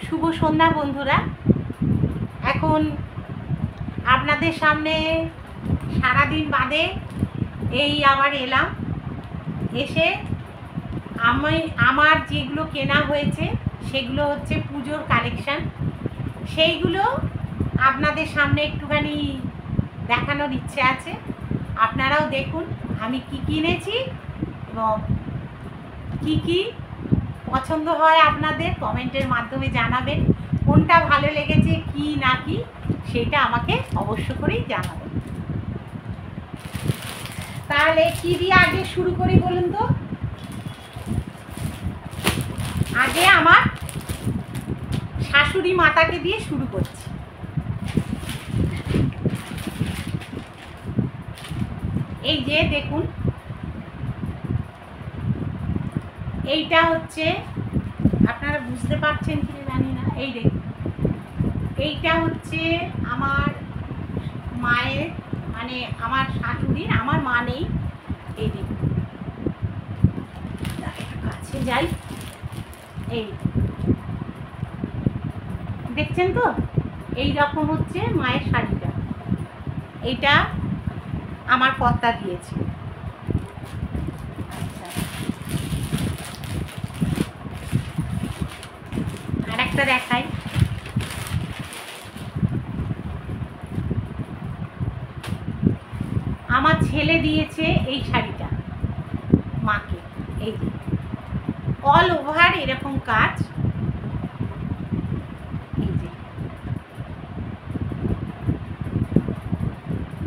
শুভ সন্ধ্যা বন্ধুরা। এখন আপনাদের সামনে সারাদিন বাদে এই আবার এলাম। এসে আমার যেগুলো কেনা হয়েছে সেগুলো হচ্ছে পুজোর কালেকশান, সেইগুলো আপনাদের সামনে একটুখানি দেখানোর ইচ্ছে আছে। আপনারাও দেখুন আমি কি কিনেছি এবং কি পছন্দ হয় আপনাদের কমেন্টের মাধ্যমে জানাবেন। কোনটা ভালো লেগেছে কি না কি সেটা আমাকে অবশ্য করেই জানাবেন। তাহলে কি দিয়ে আগে শুরু করি বলুন তো? আগে আমার শাশুড়ি মাতাকে দিয়ে শুরু করছি। এই যে দেখুন, এইটা হচ্ছে, আপনারা বুঝতে পারছেন কি জানি না, এই দেখুন এইটা হচ্ছে আমার মায়ের, মানে আমার শাশুড়ির, আমার মা নেই। এই দেখুন, কাছে যাই, এই দেখছেন তো, এই রকম হচ্ছে মায়ের শাড়িটা। এইটা আমার কর্তা দিয়েছে। আচ্ছা, আর একটা দেখাই। আমার ছেলে দিয়েছে এই শাড়িটা মাকে। এই যে অল ওভার এরকম কাজ। এই যে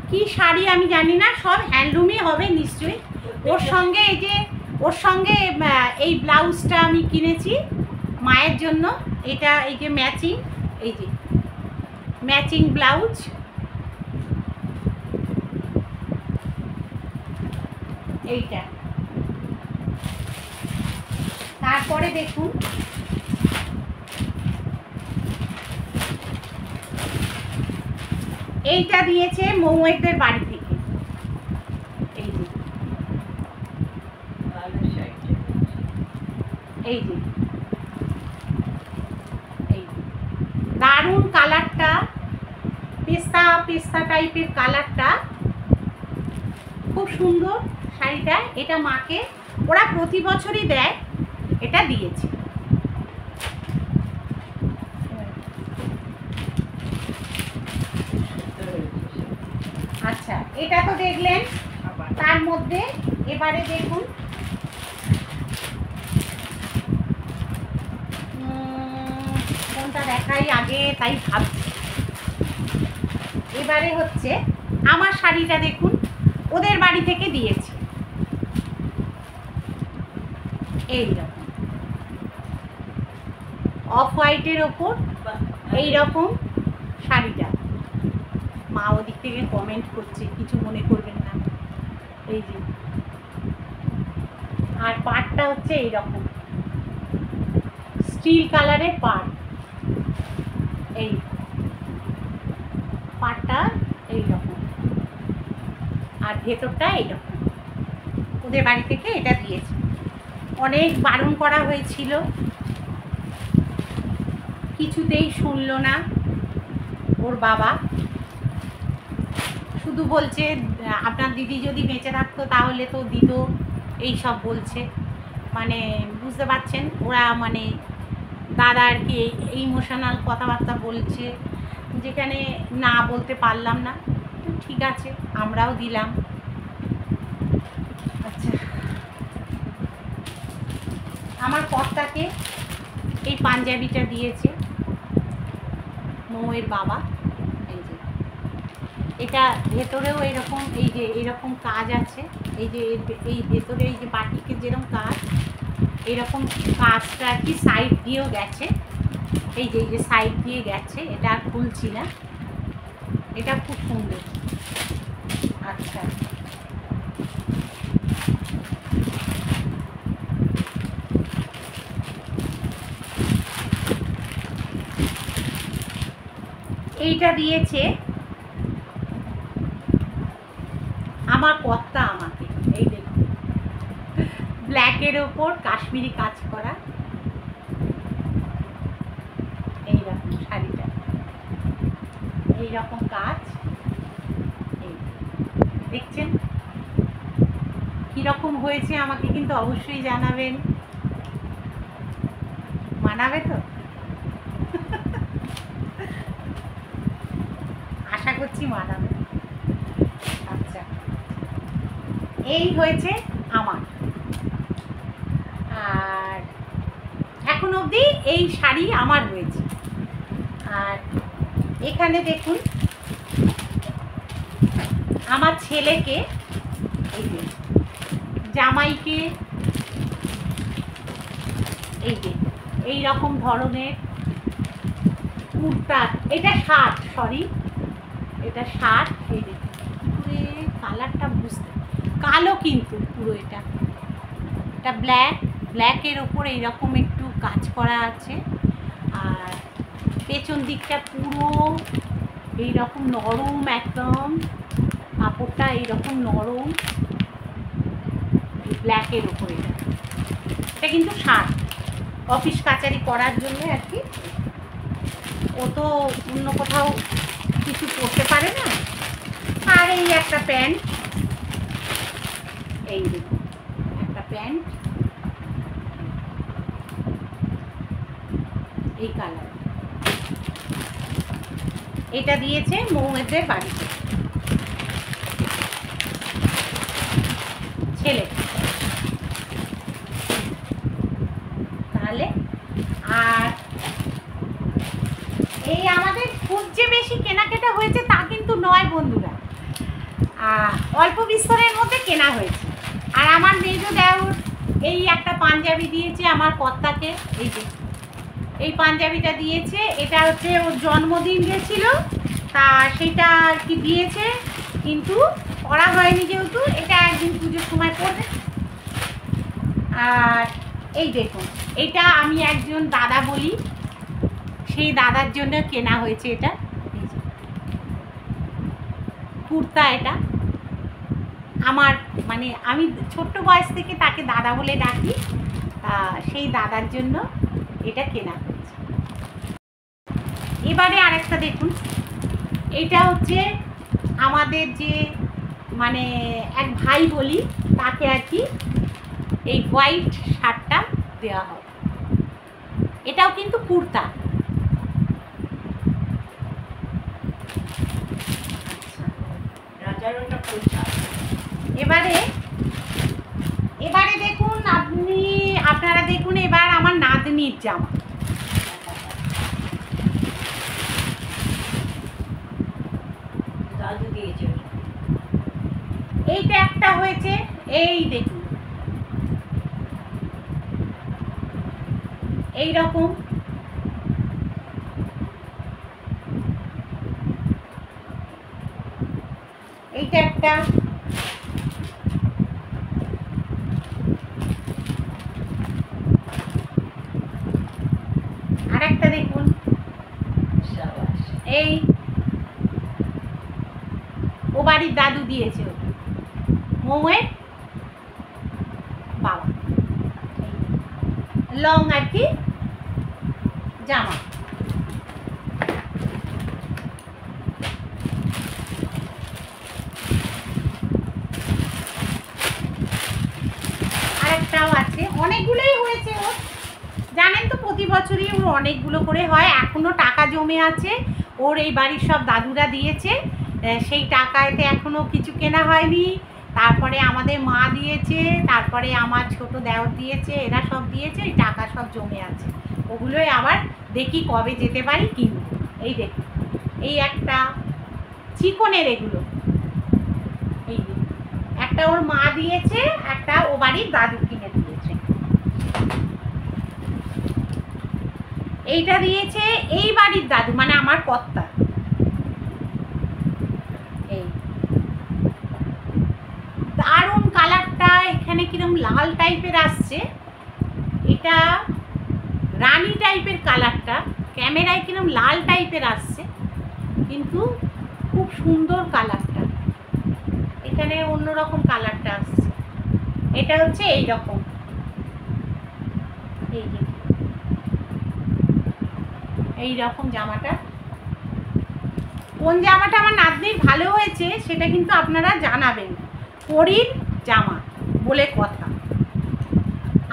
কি শাড়ি আমি জানি না, সব হ্যান্ডলুমই হবে নিশ্চয়ই। ওর সঙ্গে এই যে ওর সঙ্গে এই ব্লাউজটা আমি কিনেছি মায়ের জন্য। এটা এই যে ম্যাচিং, এই যে ম্যাচিং ব্লাউজ। এইটা, তারপরে দেখুন এইটা দিয়েছে মৌয়েদের বাড়ি থেকে। এই যে এই যে এই দারুণ কালারটা, পেস্তা পেস্তা টাইপের কালারটা, খুব সুন্দর শাড়িটা। এটা মাকে ওরা প্রতি বছরই দেয়, এটা দিয়েছে। আচ্ছা, এটা তো দেখলেন। তার মধ্যে এবারে দেখুন, কোনটা দেখাই আগে তাই ভাবছি। এবারে হচ্ছে আমার শাড়িটা দেখুন, ওদের বাড়ি থেকে দিয়েছে। এইরকম অফ হোয়াইটের ওপর এইরকম শাড়িটা। মা ওদিক থেকে কমেন্ট করছে, কিছু মনে করবেন না। এই যে, আর পাড়টা হচ্ছে এইরকম স্টিল কালারের পাড়। এই পাড়টা এইরকম, আর ভেতরটা এইরকম। ওদের বাড়ি থেকে এটা দিয়েছে। অনেক বারণ করা হয়েছিল, কিছুতেই শুনলো না ওর বাবা। শুধু বলছে আপনার দিদি যদি বেঁচে থাকতো তাহলে তো দিত, এই সব বলছে। মানে বুঝতে পারছেন, ওরা মানে দাদা আর কি এই ইমোশনাল কথাবার্তা বলছে, যেখানে না বলতে পারলাম না। ঠিক আছে, আমরাও দিলাম। আচ্ছা, আমার কর্তাকে এই পাঞ্জাবিটা দিয়েছে মৌয়ের বাবা। এই যে এটা ভেতরেও এরকম, এই যে এরকম কাজ আছে। এই যে এই ভেতরে এই যে বাটিকে যেরকম কাজ, এরকম কাজটা আর কি সাইড দিয়েও গেছে। এই যে সাইড দিয়ে গেছে, এটা আর খুলছি না। এটা খুব সুন্দর। আচ্ছা, এইটা দিয়েছে আমার কর্তা আমাকে। এই দেখুন, ব্ল্যাকের ওপর কাশ্মীরি কাজ করা। এই রকম কাজ, এই দেখছেন কিরকম হয়েছে আমাকে কিন্তু অবশ্যই জানাবেন। মানাবে তো? আশা করছি মানাবে। আচ্ছা, এই হয়েছে আমার। আর এখন অবধি এই শাড়ি আমার হয়েছে। আর এখানে দেখুন আমার ছেলেকে, এই যে জামাইকে, এই যে এই রকম ধরনের কুর্তা, এটা শার্ট, সরি এটা শার্ট। এই দেখুন কালারটা বুঝতে, কালো কিন্তু পুরো এটা ব্ল্যাকের ওপর এইরকম একটু কাজ করা আছে। আর পেছন দিকটা পুরো এইরকম নরম, একদম কাপড়টা এইরকম নরম, ব্ল্যাকের ওপর। এটা কিন্তু শার্ট, অফিস কাচারি করার জন্য আর কি। ও তো অন্য কোথাও কিছু করতে পারে না। আর এই একটা প্যান্ট, এই দেখুন একটা প্যান্ট, এই কালার। এটা দিয়েছে মৌয়েদের বাড়িতে ছেলে। তাহলে আর এই আমাদের খুব যে বেশি কেনাকাটা হয়েছে তা কিন্তু নয় বন্ধুরা, অল্প বিস্তরের মধ্যে কেনা হয়েছে। আর আমার মেজো দেওর এই একটা পাঞ্জাবি দিয়েছে আমার কর্তাকে, এই যে এই পাঞ্জাবিটা দিয়েছে। এটা হচ্ছে ওর জন্মদিন গেছিল, তা সেটা আর কি দিয়েছে, কিন্তু পরা হয়নি যেহেতু, এটা একদিন পুজোর সময় পরবে। আর এই দেখুন এটা আমি একজন দাদা বলি, সেই দাদার জন্য কেনা হয়েছে এটা কুর্তা। এটা আমার মানে আমি ছোট্ট বয়স থেকে তাকে দাদা বলে ডাকি, তা সেই দাদার জন্য এটা কেনা হয়েছে। এবারে আরেকটা দেখুন, এটা হচ্ছে আমাদের যে মানে এক ভাই বলি তাকে আর কি এই হোয়াইট শার্টটা দেওয়া হয়। এটাও কিন্তু কুর্তা। এবারে এবারে দেখুন আপনারা দেখুন এবার আমার নাতনির জামা। এইটা একটা হয়েছে, এই দেখুন এইরকম। এইটা একটা, আরেকটা দেখুন, এই ও বাড়ির দাদু দিয়েছে, মৌয়ের বাবা, লং আর কি জামা। আরেকটাও আছে, অনেকগুলোই হয়েছে ওর, জানেন তো প্রতি বছরই ওর অনেকগুলো করে হয়। এখনো টাকা জমে আছে, ওর এই বাড়ির সব দাদুরা দিয়েছে, সেই টাকাতে এখনো কিছু কেনা হয়নি। তারপরে আমাদের মা দিয়েছে, তারপরে আমার ছোট দেওর দিয়েছে, এরা সব দিয়েছে, ওই টাকা সব জমে আছে। ওগুলোই আবার দেখি কবে যেতে পারি কিনবো। এই দেখুন এই একটা চিকনের, এগুলো এই একটা ওর মা দিয়েছে, একটা ও বাড়ির দাদু কিনে দিয়েছে। এইটা দিয়েছে এই বাড়ির দাদু, মানে আমার কর্তা। এই দারুণ কালারটা, এখানে কিরকম লাল টাইপের আসছে, এটা রানী টাইপের কালারটা, ক্যামেরায় কিরকম লাল টাইপের আসছে, কিন্তু খুব সুন্দর কালারটা। এখানে অন্যরকম কালারটা আসছে, এটা হচ্ছে এই রকম, এই যে এই রকম জামাটা। কোন জামাটা আমার নাতনির ভালো হয়েছে সেটা কিন্তু আপনারা জানাবেন। পরীর জামা বলে কথা।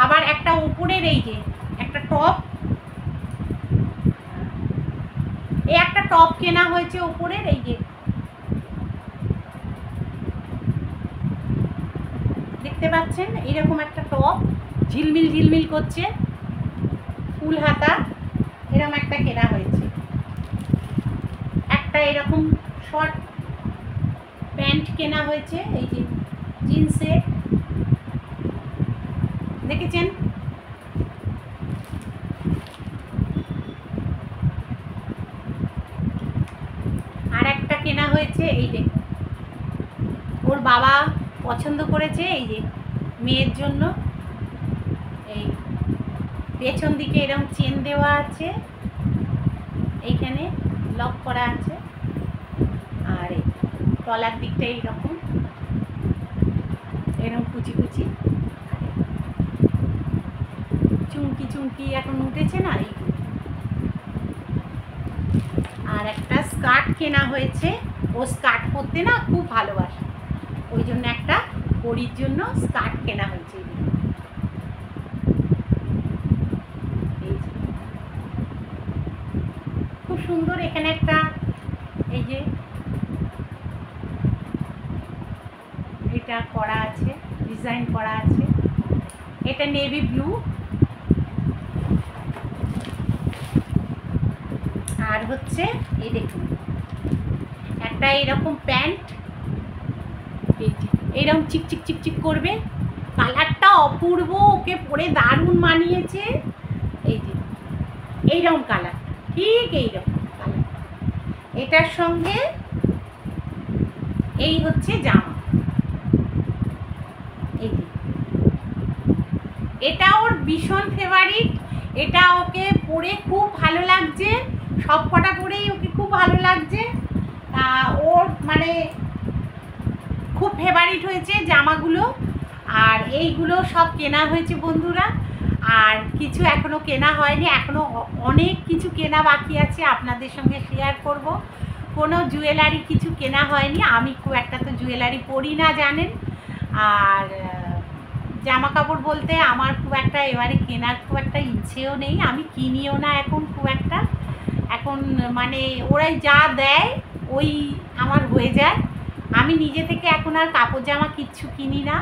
আবার একটা উপরের এই যে একটা টপ, এই একটা টপ কেনা হয়েছে উপরের, এই যে দেখতে পাচ্ছেন এইরকম একটা টপ ঝিলমিল ঝিলমিল করছে, ফুল হাতা, এরকম একটা কেনা হয়েছে। একটা এরকম শর্ট প্যান্ট কেনা হয়েছে, এই যে জিন্সের, দেখেছেন। আর একটা কেনা হয়েছে, এই যে ওর বাবা পছন্দ করেছে, এই যে মেয়ের জন্য, এই পেছন দিকে এরকম চেন দেওয়া আছে, এইখানে লক করা আছে, আর এই তলার দিকটা এইরকম এরকম কুচি কুচি চুমকি চুমকি এখন উঠেছে না এই। আর একটা স্কার্ট কেনা হয়েছে, ও স্কার্ট পরতে না খুব ভালোবাসে, ওই জন্য একটা পরীর জন্য স্কার্ট কেনা হয়েছে। খুব সুন্দর, এখানে একটা এই যে এটা করা আছে, ডিজাইন করা আছে, এটা নেভি ব্লু। আর হচ্ছে এই দেখুন একটা এরকম প্যান্ট, এইরকম চিকচিক চিকচিক করবে, কালারটা অপূর্ব, ওকে পরে দারুণ মানিয়েছে। এই যে এইরকম কালার, ঠিক এইরকম কালার, এটার সঙ্গে এই হচ্ছে জামা। এই যে এটা ওর ভীষণ ফেভারিট, এটা ওকে পরে খুব ভালো লাগছে, সব কটা পরেই ওকে খুব ভালো লাগছে। ওর মানে খুব ফেভারিট হয়েছে জামাগুলো। আর এইগুলো সব কেনা হয়েছে বন্ধুরা, আর কিছু এখনও কেনা হয়নি, এখনও অনেক কিছু কেনা বাকি আছে, আপনাদের সঙ্গে শেয়ার করব। কোনো জুয়েলারি কিছু কেনা হয়নি, আমি খুব একটা তো জুয়েলারি পরি না জানেন। আর জামা কাপড় বলতে আমার খুব একটা এবারে কেনার খুব একটা ইচ্ছেও নেই, আমি কিনিও না এখন খুব একটা। এখন মানে ওরাই যা দেয় ওই আমার হয়ে যায়। আমি নিজে থেকে এখন আর কাপড় জামা কিচ্ছু কিনি না,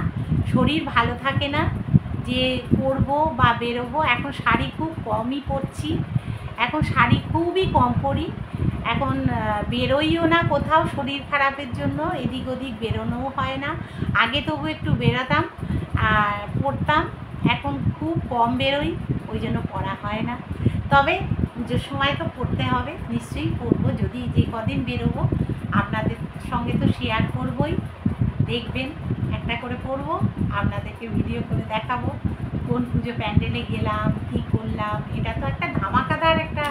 শরীর ভালো থাকে না যে পরবো বা বেরোবো। এখন শাড়ি খুব কমই পরছি, এখন শাড়ি খুবই কম পরি, এখন বেরোইও না কোথাও শরীর খারাপের জন্য, এদিক ওদিক বেরোনোও হয় না। আগে তবু একটু বেরোতাম আর পরতাম, এখন খুব কম বেরোই, ওই জন্য পরা হয় না। তবে যে সময় তো পড়তে হবে, নিশ্চয়ই পরবো, যদি যে কদিন বেরোবো আপনাদের সঙ্গে তো শেয়ার করবই, দেখবেন একটা করে পরবো, আপনাদেরকে ভিডিও করে দেখাবো কোন পুজো প্যান্ডেলে গেলাম, কী করলাম। এটা তো একটা ধামাকাদার একটা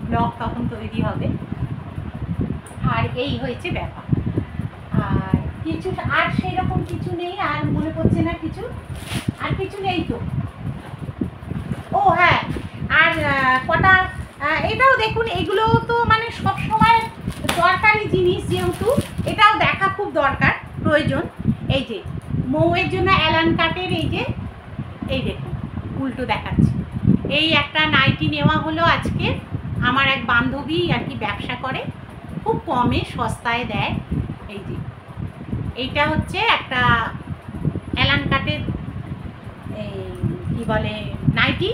ব্লগ তখন তৈরি হবে। আর এই হয়েছে ব্যাপার, আর কিছু আর সেই রকম কিছু নেই, আর মনে পড়ছে না কিছু, আর কিছু নেই তো। ও হ্যাঁ, আর কটা এটাও দেখুন, এগুলো তো মানে সব সময় দরকারি জিনিস, যেহেতু এটাও দেখা খুব দরকার প্রয়োজন। এই যে মৌয়ের জন্য অ্যালান কাটের, এই যে এই দেখুন উল্টো দেখাচ্ছি, এই একটা নাইটি নেওয়া হলো আজকে। আমার এক বান্ধবী আর কি ব্যবসা করে, খুব কমে সস্তায় দেয়। এই যে এইটা হচ্ছে একটা অ্যালান কাটের এই কী বলে নাইটি।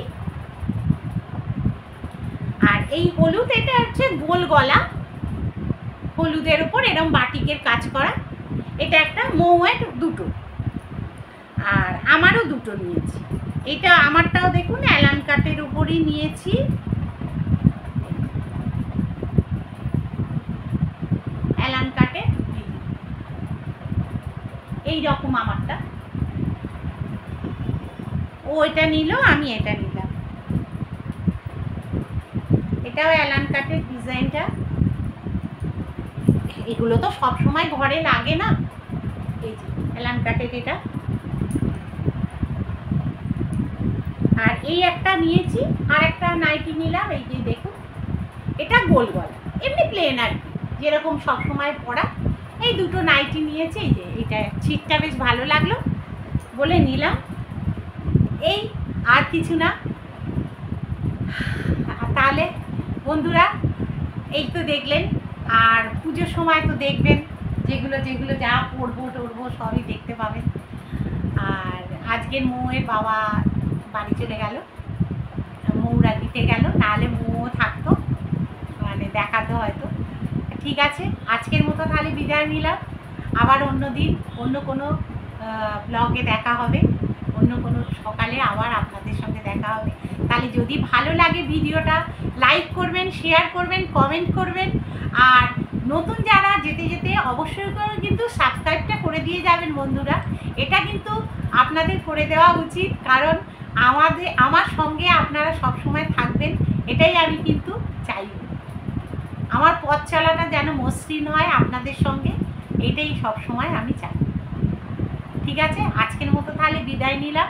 আর এই হলুদ, এটা হচ্ছে গোল গলা, হলুদের উপর এরকম বাটিকের কাজ করা, এটা একটা মৌয়ের দুটো, আর আমারও দুটো নিয়েছি। এটা আমারটাও দেখুন অ্যালান কাটের উপরই নিয়েছি, অ্যালান কাটের এই রকম আমারটা। ও এটা নিল, আমি এটা নিলাম, এটাও অ্যালান কাটের ডিজাইনটা। এগুলো তো সব সময় ঘরে লাগে না, এই যে অ্যালান কাটের এটা। আর এই একটা নিয়েছি, আর একটা নাইটি নিলাম, এই যে দেখুন এটা গোল গলা, এমনি প্লেন আর কি, যেরকম সবসময় পরা এই দুটো নাইটি নিয়েছি। এই যে এটা ছিটটা বেশ ভালো লাগলো বলে নিলাম, এই আর কিছু না। তাহলে বন্ধুরা এই তো দেখলেন, আর পুজোর সময় তো দেখবেন যেগুলো যেগুলো যা পরবো টরবো সবই দেখতে পাবেন। আর আজকের মৌয়ের বাবা বাড়ি চলে গেল, মৌরা দিতে গেল, নাহলে মৌও থাকতো, মানে দেখাতো হয়তো। ঠিক আছে, আজকের মতো তাহলে বিদায় নিলাম। আবার অন্য দিন অন্য কোনো ব্লগে দেখা হবে, অন্য কোনো সকালে আবার আপনাদের সঙ্গে দেখা হবে। তাহলে যদি ভালো লাগে ভিডিওটা লাইক করবেন, শেয়ার করবেন, কমেন্ট করবেন। আর নতুন যারা যেতে যেতে অবশ্যই করে কিন্তু সাবস্ক্রাইবটা করে দিয়ে যাবেন বন্ধুরা। এটা কিন্তু আপনাদের করে দেওয়া উচিত, কারণ আমার সঙ্গে আপনারা সব সময় থাকবেন, এটাই আমি কিন্তু চাই। আমার পথ চলাটা যেন মসৃণ হয় আপনাদের সঙ্গে, এটাই সব সময় আমি চাই। ঠিক আছে, আজকের মতো তাহলে বিদায় নিলাম।